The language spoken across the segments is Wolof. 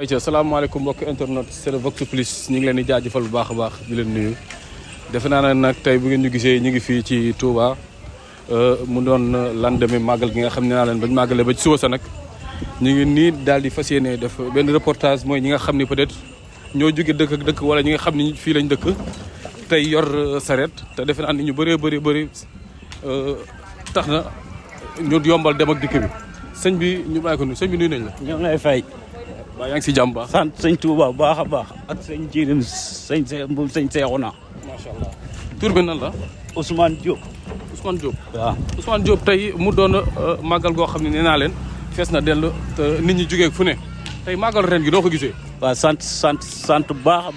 ayca salaamaaleykum mbokk internet c'est le Vox Plus ñu ngi leen di jaajëfal bu baax a baax di leen nuyu defe naa ne nag tey bu ngeen ñu gisee ñu ngi fii ci Touba mu doon lendemain màggal gi nga xam ne naa leen bañ màggalee ba ci suba sa nag ñu ngi nii daal di fas yéene def benn reportage mooy ñi nga xam ni peut-être ñoo jóge dëkk ak dëkk wala ñi nga xam ni fii lañ dëkk tey yor saret te defe naa ni ñu bëree bëri tax na ñu yombal dem ak dikk bi sëñ bi ñu bàyyi ko nuyu sëñ bi nuyu nañ la. ñoo ngi lay fay. waaw yaa ngi si jàmm baax. sant sëñ Touba bu baax a baax ak sëñ Jirim sëñ Seexuna. macha allah tur bi nan la. Ousmane Diop. Ousmane Diop. waaw Ousmane Diop tey mu doon màggal goo xam ne nee naa leen fees na dell te nit ñi jógee fu ne tey màggal ren gi noo ko gisee. waaw sant bu baax a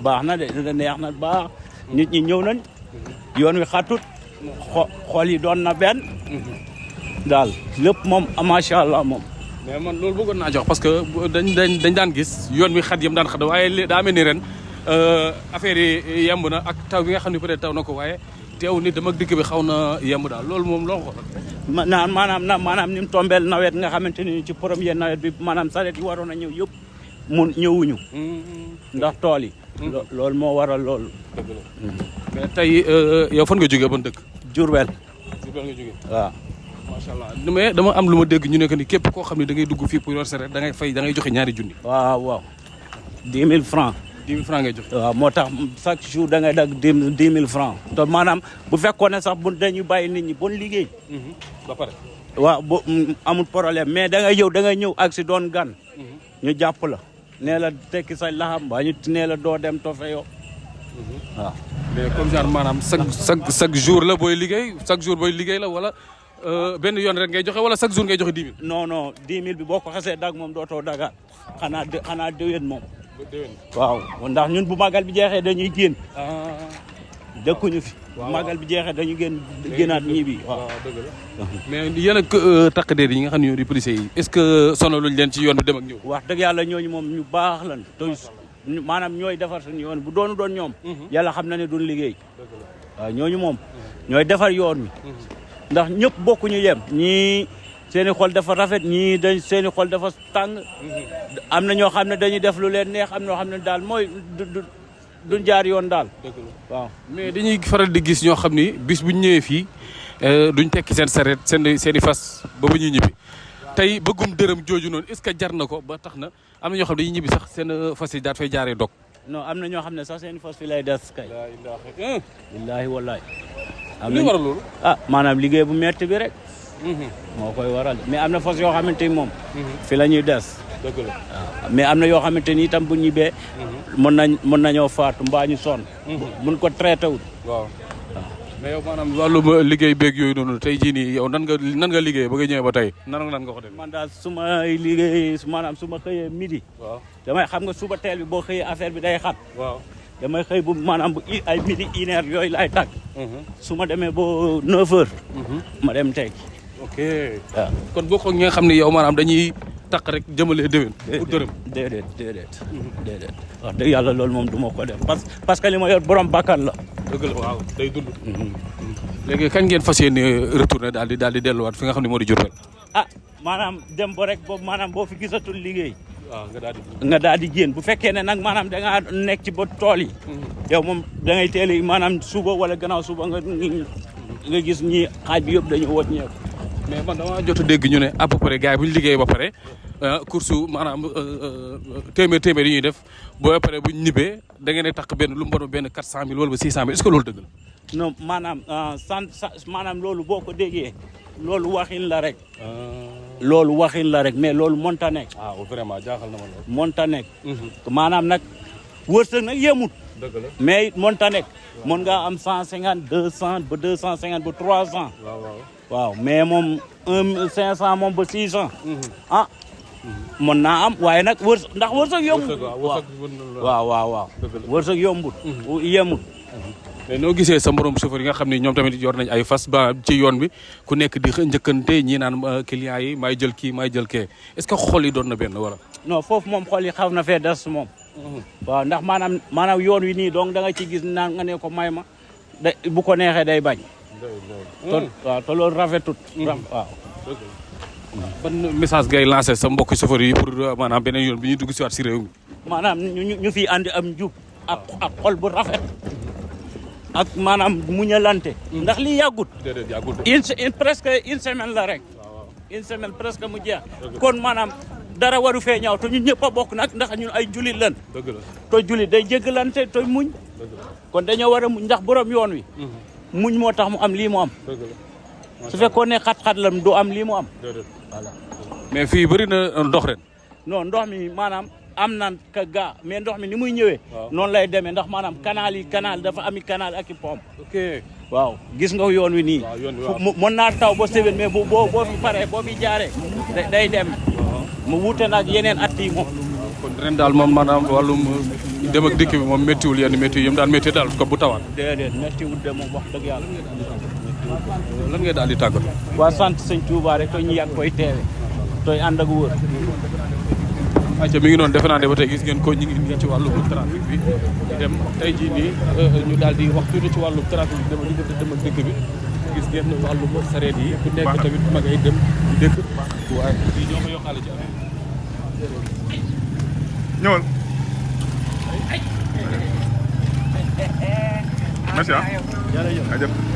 baax na de neex na baax. nit ñi ñëw nañ. yoon wi xatut. xool yi doon na benn. daal lépp moom macha allah moom. mais man loolu bëggoon naa jox parce que dañ daan gis yoon wi xat yam daan xat waaye daa mel ni ren affaire yi yemb na ak taw bi nga xam ne peut-être taw na ko waaye teew ni dem ak dikk bi xaw na yemb daal loolu moom loo ko maanaam ni mu tombeel nawet nga xamante ni ci premier nawet bi maanaam saret yi waroon a ñëw yëpp mun ñëwuñu. ndax tool yi. loolu moo waral loolu. dëgg la mais tey yow fan nga jógee ban dëkk. Diourbel. Diourbel nga jógee waaw. macha allah mais dama am lu ma dégg ñu ne que ni képp koo xam ne da ngay dugg fii pour yor saret da ngay fay da ngay joxe ñaari junni. waaw 10 000 francs. 10 000 francs ngay joxe. waaw moo tax chaque jour da ngay dagg 10 000 francs. te maanaam bu fekkoon ne sax bu dañuy bàyyi nit ñi bon liggéey. ba pare. waaw bu amul problème mais da ngay ñëw ak si doon gan. ñu jàpp la nee la tekki sa laxam ba ñu nee la doo dem tofe yoo. waaw. mais comme genre maanaam chaque jour la booy liggéey chaque jour booy liggéey la wala. benn yoon rek ngay joxe wala chaque jour ngay joxe 10 000. non 10 000 bi boo ko xasee dag moom dootoo dagaat xanaa déwén moom. déwén. waaw ndax ñun bu màggal bi jeexee dañuy génn. dëkkuñu fi. waaw bu màggal bi jeexee dañuy génnaat ñibbi waaw. dëgg la mais yéen ak takk der yi nga xam ne ñoo di policiers yi est-ce que sonaluñ leen ci yoon bi dem ak ñëw. wax dëgg yàlla ñooñu moom ñu baax lan te maanaam ñooy defar suñu yoon bu doon ñoom. yàlla xam na ne duñ liggéey. waaw ñooñu moom ñooy defar yoon wi. ndax ñëpp bokkuñu yem ñii seen i xol dafa rafet ñii seen i xol dafa tàng am na ñoo xam ne dañuy def lu leen neex am na ñoo xam ne daal mooy duñ jaar yoon daal. waaw mais dañuy faral di gis ñoo xam ni bis bu ñu ñëwee fii duñ tekki seen sareet seen i fas ba ñuy ñibbi tey bëggum dërëm jooju noonu est-ce que jar na ko ba tax na am na ñoo xam ne dañuy ñibbi sax seen fas yi daal fay jaaree dog. non am na ñoo xam ne sax seen i fas fi lay des kay. billaahi wallaahi. li waral loolu. maanaam liggéey bu metti bi rek. moo koy waral mais am na fas yoo xamante ni moom. fi la ñuy des. dëgg la waaw mais am na yoo xamante ni itam bu ñibbee. mën nañoo faatu mbaa ñu sonn. mun ko traité wul. waaw mais yow maanaam wàllum liggéey beeg yooyu noonu tey jii nii yow nan nga liggéey ba nga ñëwee ba tey nan nga ko def. man daal su may liggéey maanaam su ma xëyee midi. waaw damay xam nga suba teel bi boo xëyee affaire bi day xat. waaw. damay xëy bu maanaam bu ay midi 1 heure yooyu laay tàgg. su ma demee ba 9 heures. ma dem tekki. ok waaw kon boo ko ñi nga xam ne yow maanaam dañuy taq rek jëmale déwén. pour dërëm déedéet. wax dëgg yàlla loolu moom du ma ko def parce que li ma yor borom bakkan la. dëgg la waaw day dund. léegi kañ ngeen fas yéene retourné daal di delluwaat fi nga xam ne moo di Diourbel. maanaam dem ba rek boobu maanaam boo fi gisatul liggéey. waaw nga daal di génn bu fekkee ne nag maanaam da ngaa nekk ci ba tool yi. yow moom da ngay teel maanaam suba wala gannaaw suba nga gis ñi xaaj bi yëpp dañu wàññeeku. mais man dama jot a dégg ñu ne à peu près gars yi bu ñu liggéey ba pare course maanaam téeméer yi ñuy def boo pare bu ñu ñibbee da ngeen a takk benn lu mu bon benn 400 000 wala ba 600 000 est-ce que loolu dëgg la. non maanaam loolu boo ko déggee loolu waxin la rek. loolu waxin la rek mais loolu mënta nekk. vraiment jaaxal na ma loolu. mënta nekk. maanaam nag wërsëg nag yemut. dëgg la mais it mënta nekk. mën ngaa am 150 200 ba 250 ba 300. waaw mais moom 500 moom ba 600. mën naa am waaye nag ndax wërsëg yombut. waaw wërsëg yombut. yemut. mais noo gisee sa morom chauffeur yi nga xam ne ñoom tamit yor nañ ay fas ba ci yoon bi ku nekk di njëkkante ñii naan clients yi may jël kii may jël kee est-ce que xol yi doon na benn wala. non foofu moom xol yi xaw na fee des moom. waaw ndax maanaam yoon wi nii donc da nga ci gis naan nga ne ko may ma bu ko neexee day bañ. waaw te loolu rafetut. waaw. ban message ngay lancé sa mbokki chauffeur yi pour maanaam beneen yoon bi ñuy dugg si waat si réew mi. maanaam ñu fi andi am njub ak xol bu rafet ak maanaam muñalante. ndax lii yàggut. déedéet yàggut. presque une semaine la rek. une semaine presque mu jeex. kon maanaam dara waru fee ñaaw te ñun ñëpp a bokk nag ndax ñun ay julit lan. dëgg la te julit day jéggalante te muñ. kon dañoo war a muñ ndax borom yoon wi. muñ moo tax mu am lii mu am. dëgg la su fekkoon ne xat-xat la du am lii mu am. déedéet. voilà. mais fii bëri na ndox ren. non ndox mi maanaam am nan ka gaa mais ndox mi ni muy ñëwee. noonu lay demee ndax maanaam canal dafa ami canal ak i pompe. ok waaw gis nga yoon wi nii. waaw yoon wi waaw. mën naa taw ba semaine mais boo fi paree boo fi jaaree. day dem. mu wuute nag yeneen at yi moom. kon ren daal moom maanaam wàllum dem ak dikk bi moom méttiwul yenn métti yi mu daan métti daal ko bu tawaat. déedéet méttiwul de moom wax dëgg yàlla. lan ngay daal di tàggatoo. waa sant sëñ Touba rek to ñu yàgg koy teewe tooy ànd ak wër. ayca mi ngi noonu defe naa ne ba tey gis ngeen ko ñu ngi nii ci wàllu trafic bi di dem tey jii nii ñu daal di wax tuuti ci wàllu trafic bi dem ak dëkk bi gis ngeen wàllu sareet yi ku nekk tamit ma ngay dem di dëkk waaye fii ñoo ko yokkaale ci affaire ñëwal. merci ah. jërëjëf.